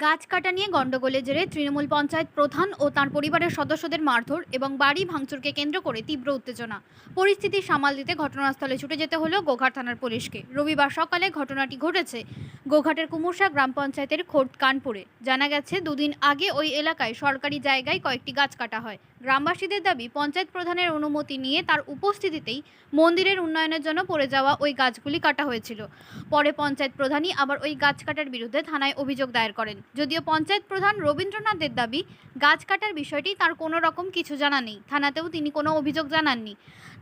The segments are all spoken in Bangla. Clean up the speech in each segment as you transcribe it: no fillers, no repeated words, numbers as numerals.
গাছ কাটা নিয়ে গন্ডগোলের জেরে তৃণমূল পঞ্চায়েত প্রধান ও তার পরিবারের সদস্যদের মারধর এবং বাড়ি ভাঙচুরকে কেন্দ্র করে তীব্র উত্তেজনা। পরিস্থিতি সামাল দিতে ঘটনাস্থলে ছুটে যেতে হলো গোঘাট থানার পুলিশকে। রবিবার সকালে ঘটনাটি ঘটেছে গোঘাটের কুমুরশা গ্রাম পঞ্চায়েতের খোর্দ কানপুরে। জানা গেছে, দুদিন আগে ওই এলাকায় সরকারি জায়গায় কয়েকটি গাছ কাটা হয়। গ্রামবাসীদের দাবি, পঞ্চায়েত প্রধানের অনুমতি নিয়ে তার উপস্থিতিতেই মন্দিরের উন্নয়নের জন্য পড়ে যাওয়া ওই গাছগুলি কাটা হয়েছিল। পরে পঞ্চায়েত প্রধানই আবার ওই গাছ কাটার বিরুদ্ধে থানায় অভিযোগ দায়ের করেন। যদিও পঞ্চায়েত প্রধান রবীন্দ্রনাথের দাবি, গাছ কাটার বিষয়টি তার কোনো রকম কিছু জানা নেই, থানাতেও তিনি কোনো অভিযোগ জানাননি।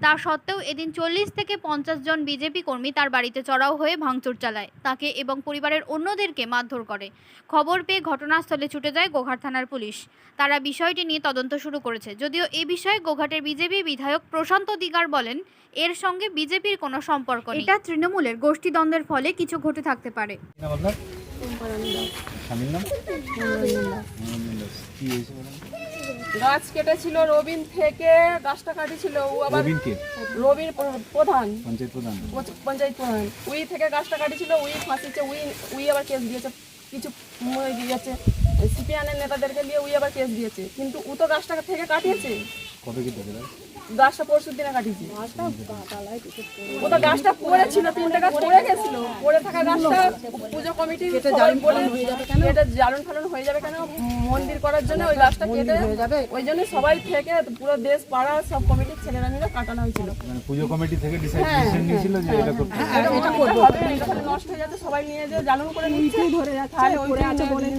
তা সত্ত্বেও এদিন 40 থেকে 50 জন বিজেপি কর্মী তার বাড়িতে চড়াও হয়ে ভাঙচুর চালায়, তাকে এবং পরিবারের অন্যদেরকে মারধর করে। খবর পেয়ে ঘটনাস্থলে ছুটে যায় গোঘাট থানার পুলিশ। তারা বিষয়টি নিয়ে তদন্ত শুরু করেছে। যদিও এ বিষয়ে গোঘাটের বিজেপি বিধায়ক প্রশান্ত দিগার বলেন, এর সঙ্গে বিজেপির কোনো সম্পর্ক নেই। এটা তৃণমূলের গোষ্ঠীদ্বন্দ্বের ফলে কিছু ঘটে থাকতে পারে। গাছ কেটেছিল রবিন থেকে, গাছটা কাটিছিল ও আবার রবির প্রধান পঞ্চায়েত প্রধান উই থেকে গাছটা কাটিছিল, উই ফাঁসিছে, উই আবার কেস দিয়েছে, কিছু দিয়েছে সিপিআইএমের নেতাদেরকে দিয়ে উই আবার কেস দিয়েছে। কিন্তু ও তো গাছটা থেকে কাটিয়েছে, গাছটা পরশুর দিনে কাটিয়েছে। ও তো গাছটা পড়েছিল, 3টে গাছ পড়ে গেছিল, পড়ে থাকা গাছটা পুজো কমিটি এটা জ্বালন ফালন হয়ে যাবে কেন, মন্দির করার জন্য ওই গাছটা কেটে হয়ে যাবে, ওই জন্য সবাই থেকে পুরো দেশ পাড়া সব কমিটির ছেলেরা মিলে কাটানো হয়েছিল। মানে পুজো কমিটি থেকে ডিসিশন নিয়েছিল যে এটা করতে হবে, নষ্ট হয়ে যাচ্ছে, সবাই নিয়ে যে জ্বালন করে নিচ্ছে ধরে যাচ্ছে,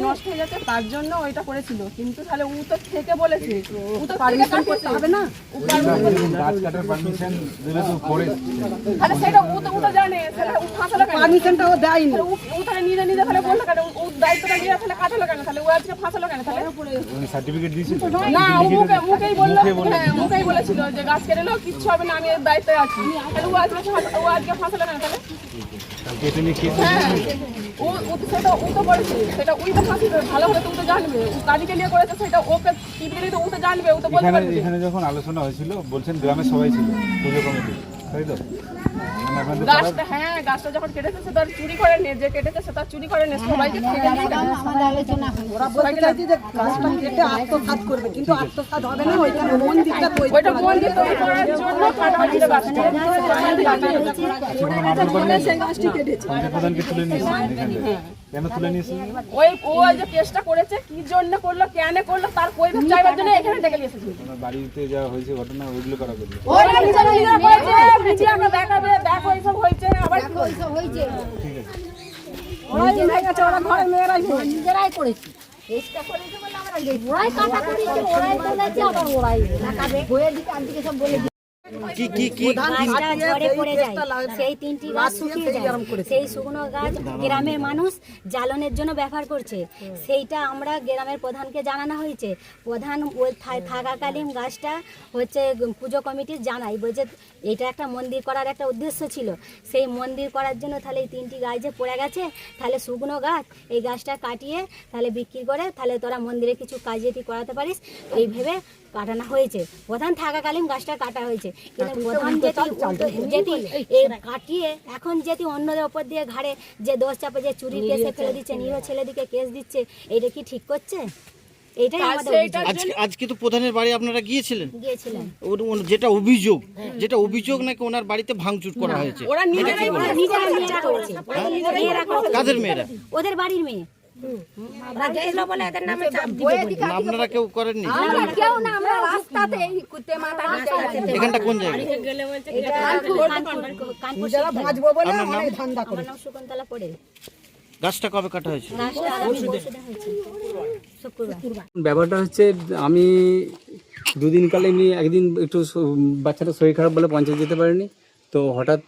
নষ্ট হয়ে যাচ্ছে, তার জন্য ওইটা করেছিল। কিন্তু তাহলে ও তো থেকে বলেছে, ও তো পারমিশন করতে হবে না, গাছ কাটার পারমিশন দিলে তো পরে তাহলে সেটা ও তো জানে, তাহলে ও ফাঁসালো কেন, পারমিশনটাও দেয়নি, ও তাহলে নিজে নিজে তাহলে বললো কেন, ও দায়িত্বটা নিয়ে তাহলে কাটালো কেন, তাহলে ও আজকে ফাঁসালো কেন, তাহলে সার্টিফিকেট দিয়েছিল না, ও মুখেই বললো, মুখেই বলেছিল যে গাছ কেটে লো, কিচ্ছু হবে না, আমি এর দায়িত্বে আছি, তাহলে ও আজকে ফাঁসালো কেন, তাহলে কেটে নিয়ে সেটা ও তো করেছে, সেটা ওই তো ফাঁসি ভালো হলে তো ও তো জানবে, ও কাজীকে নিয়ে করেছে, সেটা ওকে টিপে তো ও তো জানবে, ও তো বলতে পারবে। এখানে যখন আলোচনা হয়েছিল বলছেন গ্রামের সবাই ছিল পুজো কমিটি, তাই তো? গাছটা হ্যাঁ, গাছটা যখন কেটেছে সে তার চুরি করে নে, যে কেটেছে সে তার চুরি করে নে, সবাইকে আমাদের আলোচনা ওরা বলতে চাইছে যে গাছটা কেটে আত্মসাৎ করবে, কিন্তু আত্মসাৎ হবে না, ওইটা মন্দিরটা তৈরি, ওইটা মন্দির তৈরি করার জন্য কাটা হয়েছিল গাছটা, সেই গাছটি কেটেছে। প্রধানকে তুলে নিয়েছে কেন তুলে নিয়েছে? ওই যে কেসটা করেছে, কি জন্য করলো, কেন করলো, তার কৈফিয়ত চাইবার জন্য এখানে ডেকে নিয়ে এসেছে। বাড়িতে যা হয়েছে ঘটনা ওইগুলো করা করবে, ওরা নিজেরা করেছে, ভিডিওটা দেখাবে, দেখো এইসব হয়েছে, আবার কি এইসব হয়েছে, ঠিক আছে। ওরাই ভেঙে গেছে, ওরা ঘরে মেয়েরাই নিজেরাই করেছে, চেষ্টা করেছে বলে আমরা ওরাই কাটা করেছে, ওরাই বলেছে, আবার ওরাই দেখাবে, বইয়ের দিকে একদিকে সব বলে গাছটা ঝরে পড়ে যায়, সেই 3টি গাছ শুকিয়ে যায়, সেই শুকনো গাছ গ্রামের মানুষ জ্বালনের জন্য ব্যবহার করছে, সেইটা আমরা গ্রামের প্রধানকে জানানো হয়েছে। প্রধান ওই থাকাকালীন গাছটা হচ্ছে পুজো কমিটির জানাই, বলছে এটা একটা মন্দির করার একটা উদ্দেশ্য ছিল, সেই মন্দির করার জন্য তাহলে এই 3টি গাছ যে পড়ে গেছে, তাহলে শুকনো গাছ, এই গাছটা কাটিয়ে তাহলে বিক্রি করে তাহলে তোরা মন্দিরে কিছু কাজ যদি করাতে পারিস, এই ভেবে কাটানো হয়েছে। প্রধান থাকাকালীন গাছটা কাটা হয়েছে, কিন্তু প্রধান যেটি কাটিয়ে এখন যেটি অন্যদের ওপর দিয়ে ঘাড়ে যে দোষ চাপে যে চুরির কেসে ফেলে দিচ্ছে, নিরীহ ছেলেদিকে কেস দিচ্ছে, এইটা কি ঠিক করছে? এটাই আমাদের আজকে তো প্রধানের বাড়ি আপনারা গিয়েছিলেন, যেটা অভিযোগ নাকি ওনার বাড়িতে ভাঙচুর করা হয়েছে, ওরা নিজেরা করেছে, কাদের মেয়েরা? ওদের বাড়ির মেয়ে। আপনারা কেউ করেননি? এখানটা কোন জায়গা? গাছটা কবে কাটা হয়েছে? ব্যাপারটা হচ্ছে, আমি দুদিন কালে এমনি একদিন একটু বাচ্চাটা শরীর খারাপ বলে পঞ্চায়েত যেতে পারিনি, তো হঠাৎ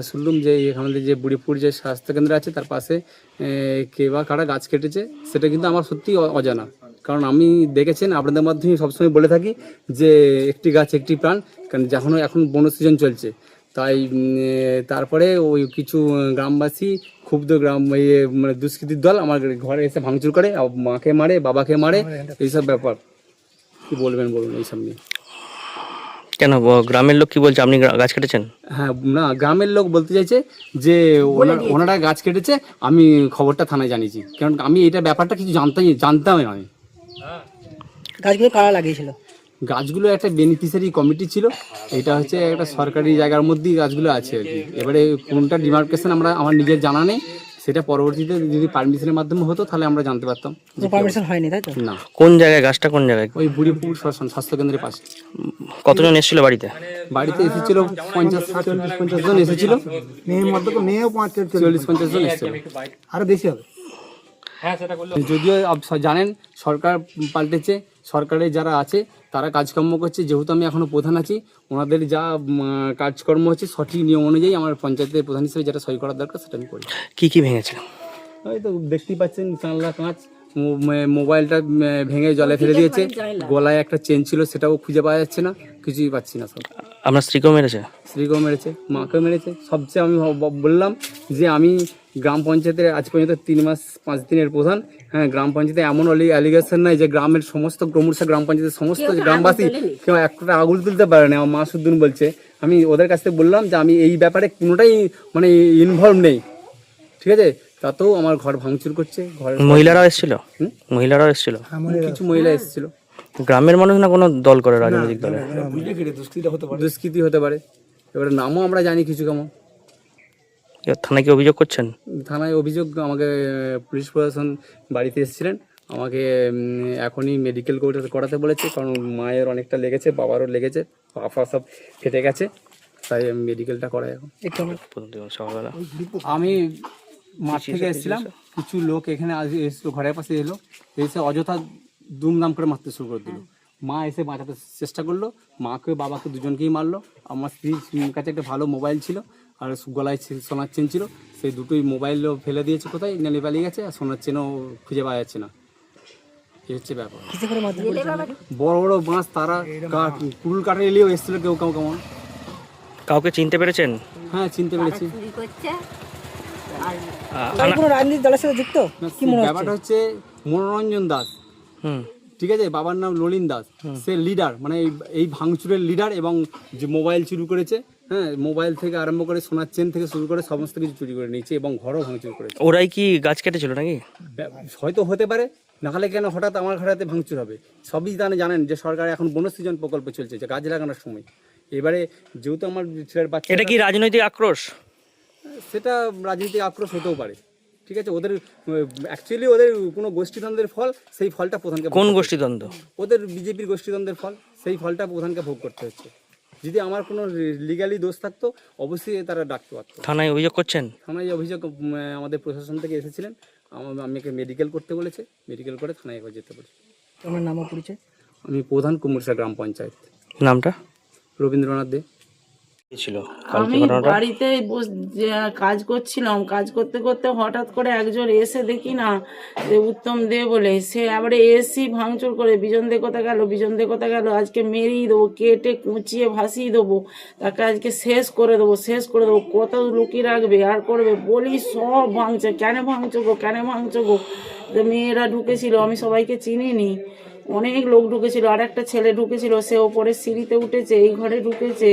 শুনলাম যে আমাদের যে বুড়িপুর যে স্বাস্থ্যকেন্দ্র আছে তার পাশে কে বা কারা গাছ কেটেছে, সেটা কিন্তু আমার সত্যি অজানা, কারণ আমি দেখেছেন আপনাদের মাধ্যমে সবসময় বলে থাকি যে একটি গাছ একটি প্রাণ, কারণ যখন এখন বন সিজন চলছে, তাই তারপরে ওই কিছু গ্রামবাসী ক্ষুব্ধ মানে দুষ্কৃতির দল আমার ঘরে এসে ভাঙচুর করে, মাকে মারে, বাবাকে মারে, এইসব ব্যাপার কি বলবেন বলুন এইসব নিয়ে? কেন গ্রামের লোক কি বলছে, আপনি গাছ কেটেছেন? হ্যাঁ, না, গ্রামের লোক বলতে চাইছে যে ওনারা গাছ কেটেছে, আমি খবরটা থানায় জানিয়েছি, কারণ আমি এটা ব্যাপারটা কিছু জানতামই আমি। গাছগুলো কারা লাগিয়েছিল? গাছগুলো একটা বেনিফিশিয়ারি কমিটি ছিল, এটা হচ্ছে একটা সরকারি জায়গার মধ্যেই গাছগুলো আছে আর কি। এবারে কোনটা ডিমার্কেশন আমার নিজের জানা নেই, সেটা পরবর্তীতে যদি পারমিশনের মাধ্যমে হতো তাহলে আমরা জানতে পারতাম। পারমিশন হয়নি তাই তো? না, কোন জায়গায় গাছটা, কোন জায়গায়? ওই বুড়িপুর স্বাস্থ্যকেন্দ্রের পাশে। কতজন এসেছিল বাড়িতে? বাড়িতে এসেছিল 50 জন এসেছিল, মেয়ের মধ্যে তো মেয়েও 40-50 জন এসেছিল, আরো বেশি হবে। যদিও জানেন সরকার পাল্টেছে, সরকারে যারা আছে তারা কাজকর্ম করছে, যেহেতু আমি এখনো প্রধান আছি, ওনাদের যা কাজকর্ম হচ্ছে সঠিক নিয়ম অনুযায়ী আমার পঞ্চায়েতের প্রধান হিসেবে যেটা সই করার দরকার সেটা আমি করি। কি কি ভেঙেছে? ওই তো দেখতেই পাচ্ছেন, জানলা কাঁচ, মোবাইলটা ভেঙে জলে ফেলে দিয়েছে, গলায় একটা চেন ছিল সেটাও খুঁজে পাওয়া যাচ্ছে না, কিছুই পাচ্ছি না। সব আপনার স্ত্রীকেও মেরেছে? স্ত্রীকেও মেরেছে, মাকেও মেরেছে। সবচেয়ে আমি বললাম যে আমি গ্রাম পঞ্চায়েতের আজ পর্যন্ত 3 মাস 5 দিনের প্রধান। হ্যাঁ, গ্রাম পঞ্চায়েতে এমন অ্যালিগেশন নাই যে গ্রামের সমস্ত গ্রামুরসা গ্রাম পঞ্চায়েতের সমস্ত গ্রামবাসী কেউ একটা আঙুল তুলতে পারে না। আমার মা সুদ্দিন বলছে, আমি ওদের কাছ থেকে বললাম যে আমি এই ব্যাপারে কোনোটাই মানে ইনভলভ নেই, ঠিক আছে? তাতেও আমার ঘর ভাঙচুর করছে। মহিলারাও এসেছিল? মহিলারাও এসেছিল? কিছু মহিলা এসেছিল। গ্রামের মানুষ না কোনো দল করে, রাজনৈতিক দলে? দুষ্কৃতি হতে পারে, এবারে নামও আমরা জানি কিছু কেমন। থানায় কি অভিযোগ করছেন? থানায় অভিযোগ, আমাকে পুলিশ প্রশাসন বাড়িতে এসেছিলেন, আমাকে এখনই মেডিকেল করাতে বলেছে, কারণ মায়ের অনেকটা লেগেছে, বাবারও লেগেছে, পা সব ফেটে গেছে, তাই আমি মেডিকেলটা করাই এখন। সকালবেলা আমি মাঠ থেকে এসেছিলাম, কিছু লোক এখানে এসেছিল, ঘরের পাশে এলো, এসে অযথা দুমদাম করে মারতে শুরু করে দিল। মা এসে বাঁচাতে চেষ্টা করলো, মাকে বাবাকে দুজনকেই মারলো। আমার স্ত্রীর কাছে একটা ভালো মোবাইল ছিল আর গলায় সোনার চেন ছিল, সেই দুটোই মোবাইলও ফেলে দিয়েছে, কোথায় নেলে পালিয়ে গেছে, আর সোনার চেনও খুঁজে পাওয়া যাচ্ছে না। এই হচ্ছে ব্যাপার। বড় বড় বাঁশ, তারা কুড়ুল কাঠের এলেও এসেছিল কেউ কেমন। কাউকে চিনতে পেরেছেন? হ্যাঁ, চিনতে পেরেছি। কোনো রাজনৈতিক দলের সাথে যুক্ত? কি মনে হচ্ছে? ব্যাপারটা হচ্ছে মনোরঞ্জন দাস, ঠিক আছে, বাবার নাম ললিন দাস, সে লিডার, মানে এই ভাঙচুরের লিডার, এবং যে মোবাইল চুরি করেছে, হ্যাঁ, মোবাইল থেকে আরম্ভ করে সোনার চেন থেকে শুরু করে সমস্ত কিছু চুরি করে নিয়েছে এবং ঘরও ভাঙচুর করেছে। ওরাই কি গাছ কেটেছিল নাকি? হয়তো হতে পারে, নাহলে কেন হঠাৎ আমার ঘরেতে ভাঙচুর হবে? সবই জানেন যে সরকার এখন বনসৃজন প্রকল্প চলছে, যে গাছ লাগানোর সময়। এবারে যেহেতু আমার ছেলের বাচ্চা, এটা কি রাজনৈতিক আক্রোশ? সেটা রাজনৈতিক আক্রোশ হতেও পারে, ঠিক আছে। ওদের অ্যাকচুয়ালি ওদের কোনো গোষ্ঠীদ্বন্দ্বের ফল, সেই ফলটা প্রধানকে। কোন গোষ্ঠীদ্বন্দ্ব? ওদের বিজেপির গোষ্ঠীদ্বন্দ্বের ফল, সেই ফলটা প্রধানকে ভোগ করতে হচ্ছে। যদি আমার কোনো লিগালি দোষ থাকতো অবশ্যই তারা ডাকতে পারতো। থানায় অভিযোগ করছেন? থানায় অভিযোগ আমাদের প্রশাসন থেকে এসেছিলেন, আমাকে মেডিকেল করতে বলেছে, মেডিকেল করে থানায় একবার যেতে বলেছে। আমার নাম ও পরিচয়? আমি প্রধান কুমুরসা গ্রাম পঞ্চায়েত। নামটা? রবীন্দ্রনাথ দে। ছিল আমি বাড়িতে কাজ করছিলাম, কাজ করতে করতে হঠাৎ করে একজন এসে দেখি না যে উত্তম দে বলে, সে আবার এসি ভাঙচুর করে, বিজন দে কোথা গেল, বিজন দে কোথা গেল, আজকে মেরেই দেবো, কেটে কুচিয়ে ভাসিয়ে দেবো, তাকে আজকে শেষ করে দেবো, শেষ করে দেবো, কত লুকিয়ে রাখবে আর করবে, বলি সব ভাঙছে। কেন ভাঙছো গো, কেন ভাঙছো গো? মেয়েরা ঢুকেছিল, আমি সবাইকে চিনিনি, অনেক লোক ঢুকেছিল, আর একটা ছেলে ঢুকেছিল, সে ওপরে সিঁড়িতে উঠেছে, এই ঘরে ঢুকেছে,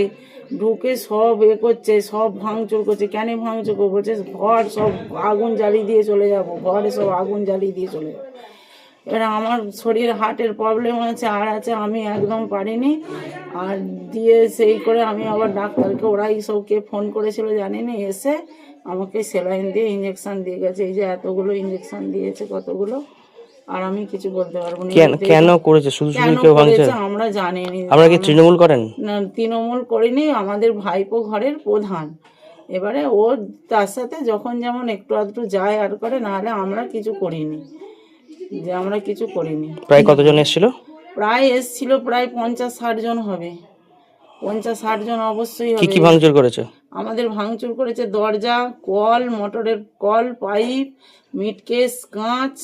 ঢুকে সব করছে, সব ভাঙচুর করছে। কেন ভাঙচুর করবো? বলছে ঘর সব আগুন জ্বালিয়ে দিয়ে চলে যাবো, ঘরে সব আগুন জ্বালিয়ে দিয়ে চলে যাবো। এবার আমার শরীরে হার্টের প্রবলেম আছে আর আছে, আমি একদম পারিনি। আর দিয়ে সেই করে আমি আবার ডাক্তারকে, ওরাই সবকে ফোন করেছিল জানিনি, এসে আমাকে স্যালাইন দিয়ে ইঞ্জেকশন দিয়ে গেছে। এই যে এতগুলো ইঞ্জেকশন দিয়েছে, কতগুলো, আর আমি কিছু বলতে পারবো না। কেন করেছে? শুধু শুধু কেউ ভাঙছে? আমরা জানিনি। আমরা কি তৃণমূল করেন? না, তৃণমূল করিনি, আমাদের ভাইপো ঘরের প্রধান। এবারে ও তার সাথে যখন যেমন একটু আধটু যায় আর করে, নাহলে আমরা কিছু করিনি, যে আমরা কিছু করিনি। প্রায় কতজন এসেছিল? প্রায় এসেছিল প্রায় 50-60 জন হবে, 50-60 জন অবশ্যই হবে। কি কি ভাঙচুর করেছে? আমাদের ভাঙচুর করেছে দরজা, কল, মোটরের কল, পাইপ, মিটকেস, কাঁচ,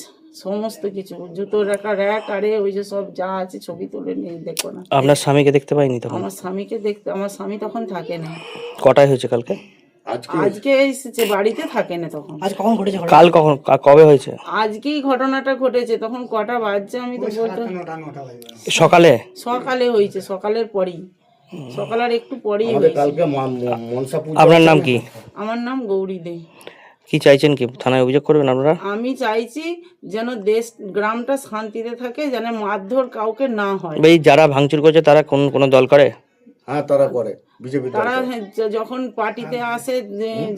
সমস্ত কিছু, জুতো রাখা র্যাক, আরে ওই যে সব যা আছে ছবি তুলে নিয়ে দেখো না। আপনার স্বামীকে দেখতে পাইনি তখন? আমার স্বামীকে দেখতে, আমার স্বামী তখন থাকে না। কটায় হয়েছে কালকে? আজকে এসেছে, বাড়িতে থাকে না তখন। আজ কখন ঘটেছে? কাল কখন, কবে হয়েছে? আজকেই ঘটনাটা ঘটেছে। তখন কটা বাজছে আমি তো বলতে, সকালে? সকালে হয়েছে, সকালের পরই। সকাল আর একটু পরেই হয়েছে। আপনার নাম কি? আমার নাম গৌরী দে। কি চাইছেন, কি থানায় অভিযোগ করবেন আপনারা? আমি চাইছি যেন গ্রামটা শান্তিতে থাকে, যেন মারধর কাউকে না হয়। এই যারা ভাঙচুর করছে তারা কোনো দল করে? তারা যখন পার্টিতে আসে,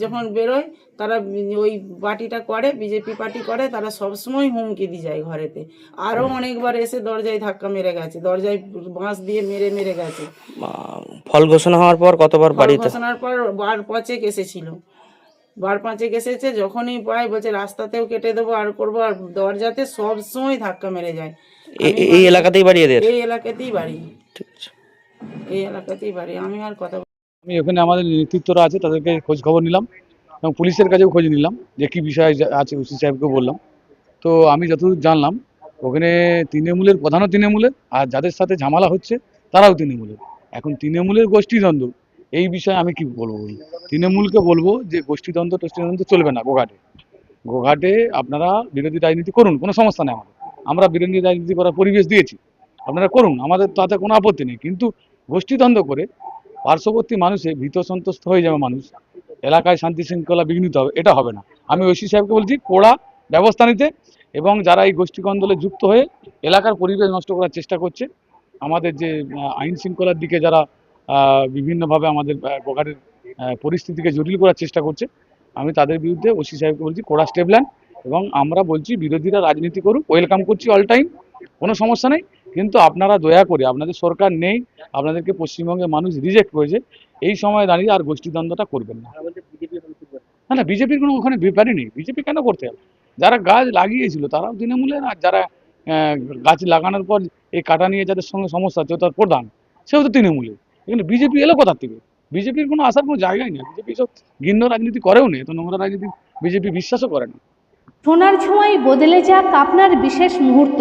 যখন বেরোয়, তারা ওই পার্টিটা করে, বিজেপি পার্টি করে, তারা সবসময় হুমকি দিয়ে যায় ঘরেতে। আরও অনেকবার এসে দরজায় ধাক্কা মেরে গেছে, দরজায় বাঁশ দিয়ে মেরে গেছে। ফল ঘোষণা হওয়ার পর কতবার বাড়িতে? ঘোষণার পর বার 5 এসেছিল, বার 5 এসেছে। যখনই পায় বলছে রাস্তাতেও কেটে দেবো, আর করবো, আর দরজাতে সবসময় ধাক্কা মেরে যায়। এই এলাকাতেই বাড়ি এদের? এই এলাকাতেই বাড়ি, ঠিক আছে। এই এলাকাতেই বাড়ি। আমি আর কথা আমি ওখানে আমাদের নেতৃত্বরা আছে, তাদেরকে খোঁজ খবর নিলাম এবং পুলিশের কাছেও খোঁজ নিলাম যে কী বিষয় আছে, ওসি সাহেবকে বললাম। তো আমি যতদূর জানলাম ওখানে তৃণমূলের প্রধানও তৃণমূলের, আর যাদের সাথে ঝামেলা হচ্ছে তারাও তৃণমূলের। এখন তৃণমূলের গোষ্ঠীদ্বন্দ্ব এই বিষয়ে আমি কি বলবো? তৃণমূলকে বলবো যে গোষ্ঠীদ্বন্দ্ব চলবে না। গোঘাটে আপনারা বিরোধী রাজনীতি করুন, কোনো সমস্যা নেই আমাদের। আমরা বিরোধী রাজনীতি করার পরিবেশ দিয়েছি, আপনারা করুন, আমাদের তাতে কোনো আপত্তি নেই। কিন্তু গোষ্ঠীদ্বন্দ্ব করে পার্শ্ববর্তী মানুষে ভীত সন্ত্রস্ত হয়ে যাবে, মানুষ এলাকায় শান্তি শৃঙ্খলা বিঘ্নিত হবে, এটা হবে না। আমি ওসি সাহেবকে বলছি কড়া ব্যবস্থা নিতে, এবং যারা এই গোষ্ঠী কন্দলে যুক্ত হয়ে এলাকার পরিবেশ নষ্ট করার চেষ্টা করছে, আমাদের যে আইন শৃঙ্খলার দিকে যারা বিভিন্নভাবে আমাদের গোঘাটের পরিস্থিতিকে জটিল করার চেষ্টা করছে, আমি তাদের বিরুদ্ধে ওসি সাহেবকে বলছি কড়া স্টেপ নেন। এবং আমরা বলছি বিরোধীরা রাজনীতি করুক, ওয়েলকাম করছি অল টাইম, কোনো সমস্যা নেই। কিন্তু আপনারা দয়া করে, আপনাদের সরকার নেই, আপনাদেরকে পশ্চিমবঙ্গের মানুষ রিজেক্ট করেছে, এই সময় দাঁড়িয়ে আর গোষ্ঠীদ্বন্দ্বটা করবেন না। না, বিজেপির কোনো ওখানে ব্যাপারই নেই। বিজেপি কেন করতে হবে? যারা গাছ লাগিয়েছিল তারাও তৃণমূলের, আর যারা গাছ লাগানোর পর এই কাটা নিয়ে যাদের সঙ্গে সমস্যা হচ্ছে তার প্রধান, সেও তো তৃণমূলের। এখানে বিজেপি এলো কোথার থেকে? বিজেপির কোনো আসার কোনো জায়গাই নেই। বিজেপি সব ঘৃণ্য রাজনীতি করেও নেই, তো নোংরা রাজনীতি বিজেপি বিশ্বাসও করে না। সোনার ছোঁয়ায় বদলে যাক আপনার বিশেষ মুহূর্ত।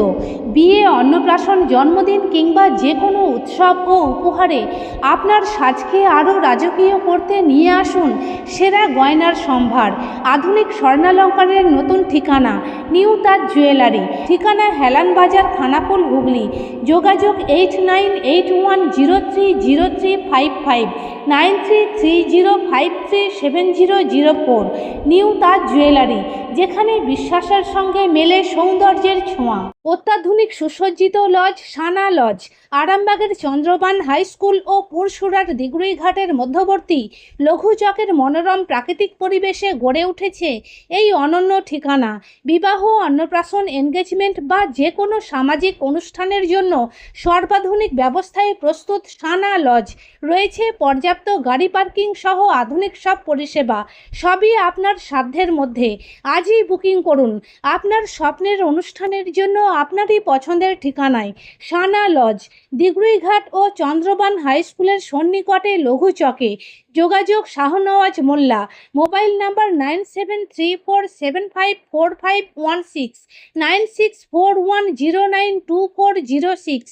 বিয়ে, অন্নপ্রাশন, জন্মদিন কিংবা যে কোনো উৎসব ও উপহারে আপনার সাজকে আরও রাজকীয় করতে নিয়ে আসুন সেরা গয়নার সম্ভার। আধুনিক স্বর্ণালঙ্কারের নতুন ঠিকানা নিউ তাজ জুয়েলারি। ঠিকানা হেলান বাজার, খানাকুল, হুগলি। যোগাযোগ 8981030355, 9330537004। নিউ তাজ জুয়েলারি, যেখানে বিশ্বাসের সঙ্গে মেলে সৌন্দর্যের ছোঁয়া। অত্যাধুনিক সুসজ্জিত লজ সানা লজ, আরামবাগের চন্দ্রবান হাই স্কুল ও পুরসুরার দিগুড়িঘাটের মধ্যবর্তী লঘু চকের মনোরম প্রাকৃতিক পরিবেশে গড়ে উঠেছে এই অনন্য ঠিকানা। বিবাহ, অন্নপ্রাশন, এনগেজমেন্ট বা যে কোনো সামাজিক অনুষ্ঠানের জন্য সর্বাধুনিক ব্যবস্থায় প্রস্তুত সানা লজ। রয়েছে পর্যাপ্ত গাড়ি পার্কিং সহ আধুনিক সব পরিষেবা, সবই আপনার সাধ্যের মধ্যে। আজই বুকিং করুন আপনার স্বপ্নের অনুষ্ঠানের জন্য আপনারই পছন্দের ঠিকানায়। সানা লজ, দিগুড়িঘাট ও চন্দ্রবান হাই স্কুলের সন্নিকটে লঘু চকে। যোগাযোগ শাহনওয়াজ মোল্লা। Mobile number 9734754516, 9641092406।